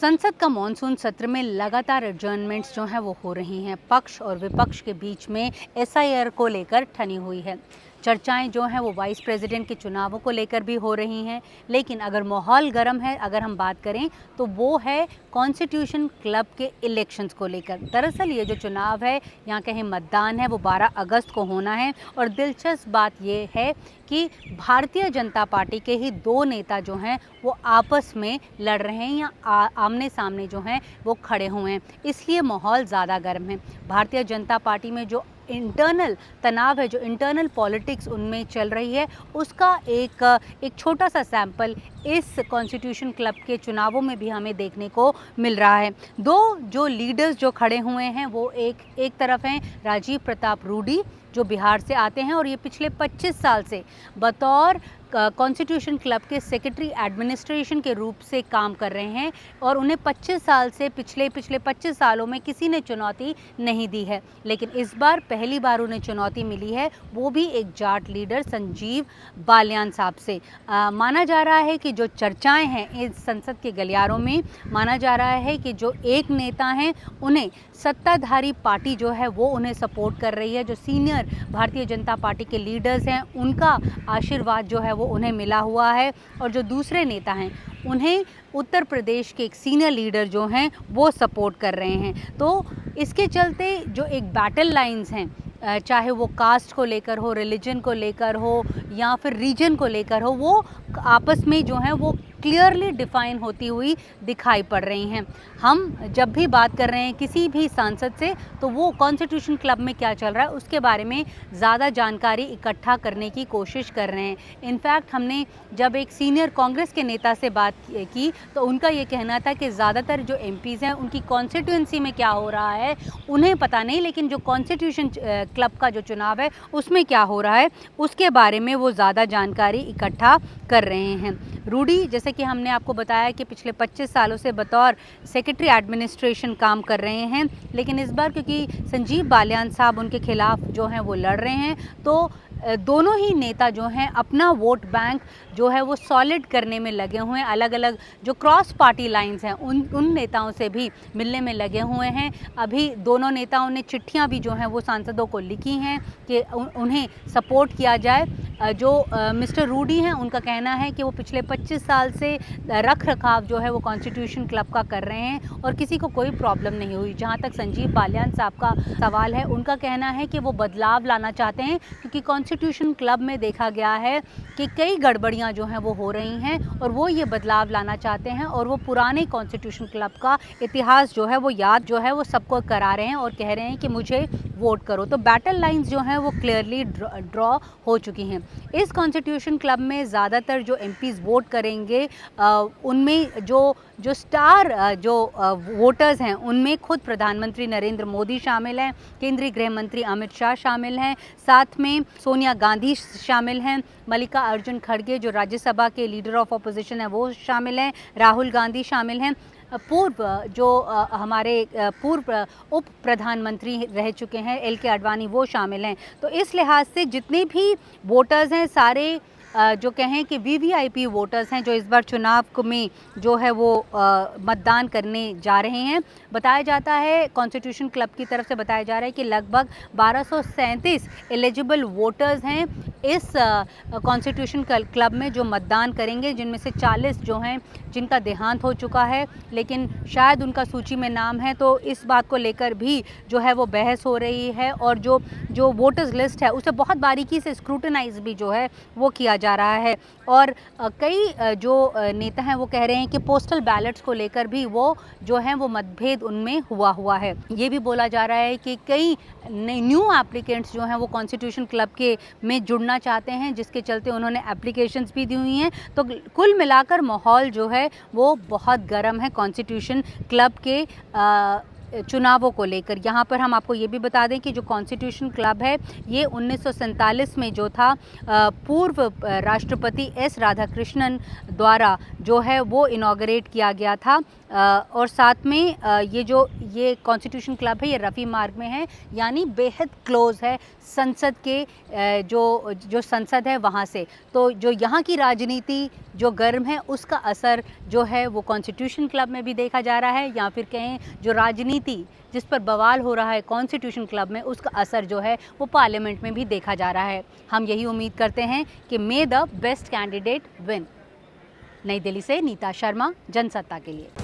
संसद का मॉनसून सत्र में लगातार एडजर्नमेंट्स जो हैं वो हो रही हैं। पक्ष और विपक्ष के बीच में एसआईआर को लेकर ठनी हुई है। चर्चाएं जो हैं वो वाइस प्रेसिडेंट के चुनावों को लेकर भी हो रही हैं। लेकिन अगर माहौल गर्म है, अगर हम बात करें तो वो है कॉन्स्टिट्यूशन क्लब के इलेक्शंस को लेकर। दरअसल ये जो चुनाव है, यहाँ कहीं मतदान है, वो 12 अगस्त को होना है। और दिलचस्प बात ये है कि भारतीय जनता पार्टी के ही दो नेता जो हैं वो आपस में लड़ रहे हैं या आमने सामने जो हैं वो खड़े हुए हैं। इसलिए माहौल ज़्यादा गर्म है। भारतीय जनता पार्टी में जो इंटरनल तनाव है, जो इंटरनल पॉलिटिक्स उनमें चल रही है, उसका एक छोटा सा सैंपल इस कॉन्स्टिट्यूशन क्लब के चुनावों में भी हमें देखने को मिल रहा है। दो जो लीडर्स जो खड़े हुए हैं वो एक तरफ हैं राजीव प्रताप रूडी, जो बिहार से आते हैं और ये पिछले 25 साल से बतौर कॉन्स्टिट्यूशन क्लब के सेक्रेटरी एडमिनिस्ट्रेशन के रूप से काम कर रहे हैं। और उन्हें 25 साल से पिछले 25 सालों में किसी ने चुनौती नहीं दी है। लेकिन इस बार पहली बार उन्हें चुनौती मिली है, वो भी एक जाट लीडर संजीव बालियान साहब से। माना जा रहा है कि जो चर्चाएं हैं इस संसद के गलियारों में, माना जा रहा है कि जो एक नेता हैं उन्हें सत्ताधारी पार्टी जो है वो उन्हें सपोर्ट कर रही है। जो सीनियर भारतीय जनता पार्टी के लीडर्स हैं उनका आशीर्वाद जो है वो उन्हें मिला हुआ है। और जो दूसरे नेता हैं उन्हें उत्तर प्रदेश के एक सीनियर लीडर जो हैं वो सपोर्ट कर रहे हैं। तो इसके चलते जो एक बैटल लाइंस हैं, चाहे वो कास्ट को लेकर हो, रिलीजन को लेकर हो या फिर रीजन को लेकर हो, वो आपस में जो हैं वो क्लियरली डिफाइन होती हुई दिखाई पड़ रही हैं। हम जब भी बात कर रहे हैं किसी भी सांसद से, तो वो कॉन्स्टिट्यूशन क्लब में क्या चल रहा है उसके बारे में ज़्यादा जानकारी इकट्ठा करने की कोशिश कर रहे हैं। इनफैक्ट हमने जब एक सीनियर कांग्रेस के नेता से बात की तो उनका ये कहना था कि ज़्यादातर जो एमपीज़ हैं उनकी कॉन्स्टिट्यूंसी में क्या हो रहा है उन्हें पता नहीं, लेकिन जो कॉन्स्टिट्यूशन क्लब का जो चुनाव है उसमें क्या हो रहा है उसके बारे में वो ज़्यादा जानकारी इकट्ठा कर रहे हैं। रूडी, जैसे कि हमने आपको बताया कि पिछले 25 सालों से बतौर सेक्रेटरी एडमिनिस्ट्रेशन काम कर रहे हैं, लेकिन इस बार क्योंकि संजीव बालियान साहब उनके खिलाफ जो हैं वो लड़ रहे हैं, तो दोनों ही नेता जो हैं अपना वोट बैंक जो है वो सॉलिड करने में लगे हुए हैं। अलग अलग जो क्रॉस पार्टी लाइंस हैं उन नेताओं से भी मिलने में लगे हुए हैं। अभी दोनों नेताओं ने चिट्ठियां भी जो हैं वो सांसदों को लिखी हैं कि उन्हें सपोर्ट किया जाए। जो मिस्टर रूडी हैं उनका कहना है कि वो पिछले 25 साल से रख रखाव जो है वो कॉन्स्टिट्यूशन क्लब का कर रहे हैं और किसी को कोई प्रॉब्लम नहीं हुई। जहाँ तक संजीव बालियान साहब का सवाल है, उनका कहना है कि वो बदलाव लाना चाहते हैं, क्योंकि कॉन्स्टिट्यूशन क्लब में देखा गया है कि कई गड़बड़ियाँ जो हैं वो हो रही हैं और वो ये बदलाव लाना चाहते हैं। और वो पुराने कॉन्स्टिट्यूशन क्लब का इतिहास जो है वो याद जो है वो सबको करा रहे हैं और कह रहे हैं कि मुझे वोट करो। तो बैटल लाइंस जो हैं वो क्लियरली ड्रॉ हो चुकी हैं। इस कॉन्स्टिट्यूशन क्लब में ज़्यादातर जो एमपीज़ वोट करेंगे उनमें जो स्टार वोटर्स हैं उनमें खुद प्रधानमंत्री नरेंद्र मोदी शामिल हैं, केंद्रीय गृह मंत्री अमित शाह शामिल हैं, साथ में सोनिया गांधी शामिल हैं, मल्लिका अर्जुन खड़गे जो राज्यसभा के लीडर ऑफ अपोजिशन है वो शामिल हैं, राहुल गांधी शामिल हैं, हमारे पूर्व उप प्रधानमंत्री रह चुके हैं एल.के. आडवाणी वो शामिल हैं। तो इस लिहाज से जितने भी वोटर्स हैं सारे जो कहें कि वीवीआईपी वोटर्स हैं जो इस बार चुनाव में जो है वो मतदान करने जा रहे हैं। बताया जाता है, कॉन्स्टिट्यूशन क्लब की तरफ से बताया जा रहा है कि लगभग 1237 एलिजिबल वोटर्स हैं इस कॉन्स्टिट्यूशन क्लब में जो मतदान करेंगे, जिनमें से 40 जो हैं जिनका देहांत हो चुका है, लेकिन शायद उनका सूची में नाम है। तो इस बात को लेकर भी जो है वो बहस हो रही है और जो वोटर्स लिस्ट है उसे बहुत बारीकी से स्क्रूटनाइज भी जो है वो किया जा रहा है। और कई जो नेता हैं वो कह रहे हैं कि पोस्टल बैलेट्स को लेकर भी वो जो है वो मतभेद उनमें हुआ है। ये भी बोला जा रहा है कि कई न्यू एप्लीकेंट्स जो हैं वो कॉन्स्टिट्यूशन क्लब के में जुड़ना चाहते हैं, जिसके चलते उन्होंने एप्लीकेशंस भी दी हुई हैं। तो कुल मिलाकर माहौल जो है वो बहुत गर्म है कॉन्स्टिट्यूशन क्लब के चुनावों को लेकर। यहाँ पर हम आपको ये भी बता दें कि जो कॉन्स्टिट्यूशन क्लब है ये 1947 में जो था पूर्व राष्ट्रपति एस राधाकृष्णन द्वारा जो है वो इनॉग्रेट किया गया था। और साथ में ये कॉन्स्टिट्यूशन क्लब है ये रफ़ी मार्ग में है, यानी बेहद क्लोज है संसद के जो संसद है वहाँ से। तो जो यहाँ की राजनीति जो गर्म है उसका असर जो है वो कॉन्स्टिट्यूशन क्लब में भी देखा जा रहा है, या फिर कहें जो राजनीति जिस पर बवाल हो रहा है कॉन्स्टिट्यूशन क्लब में, उसका असर जो है वो पार्लियामेंट में भी देखा जा रहा है। हम यही उम्मीद करते हैं कि मे द बेस्ट कैंडिडेट विन। नई दिल्ली से नीता शर्मा, जनसत्ता के लिए।